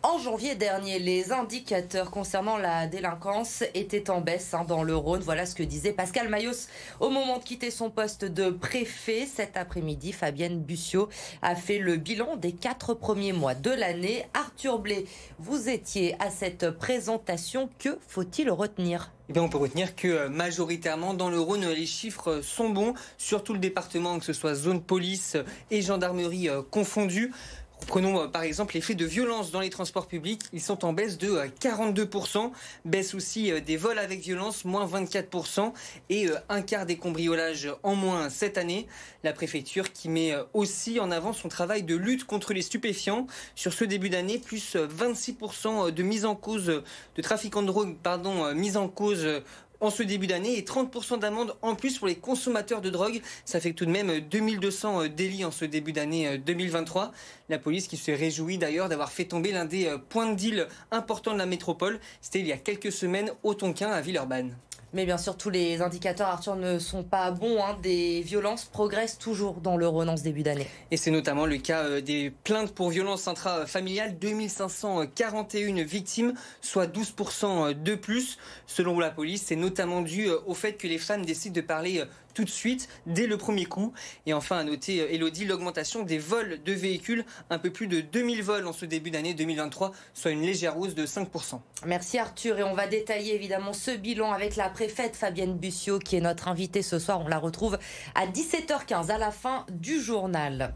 En janvier dernier, les indicateurs concernant la délinquance étaient en baisse dans le Rhône. Voilà ce que disait Pascal Mayos au moment de quitter son poste de préfet. Cet après-midi, Fabienne Bussiot a fait le bilan des 4 premiers mois de l'année. Arthur Blais, vous étiez à cette présentation. Que faut-il retenir ? Eh bien, on peut retenir que majoritairement dans le Rhône, les chiffres sont bons sur tout le département, que ce soit zone police et gendarmerie confondus. Prenons par exemple les faits de violence dans les transports publics. Ils sont en baisse de 42%. Baisse aussi des vols avec violence, moins 24%. Et un quart des cambriolages en moins cette année. La préfecture qui met aussi en avant son travail de lutte contre les stupéfiants. Sur ce début d'année, plus 26% de mise en cause, de trafiquants de drogue, mise en cause en ce début d'année et 30% d'amende en plus pour les consommateurs de drogue. Ça fait tout de même 2200 délits en ce début d'année 2023. La police qui se réjouit d'ailleurs d'avoir fait tomber l'un des points de deal importants de la métropole. C'était il y a quelques semaines au Tonkin à Villeurbanne. Mais bien sûr, tous les indicateurs, Arthur, ne sont pas bons. Des violences progressent toujours dans le Rhône en ce début d'année. Et c'est notamment le cas des plaintes pour violences intrafamiliales. 2541 victimes, soit 12% de plus. Selon la police, c'est notamment dû au fait que les femmes décident de parler tout de suite, dès le premier coup. Et enfin, à noter, Elodie, l'augmentation des vols de véhicules. Un peu plus de 2000 vols en ce début d'année 2023, soit une légère hausse de 5%. Merci Arthur. Et on va détailler évidemment ce bilan avec la préfète Fabienne Bussiot, qui est notre invitée ce soir. On la retrouve à 17h15 à la fin du journal.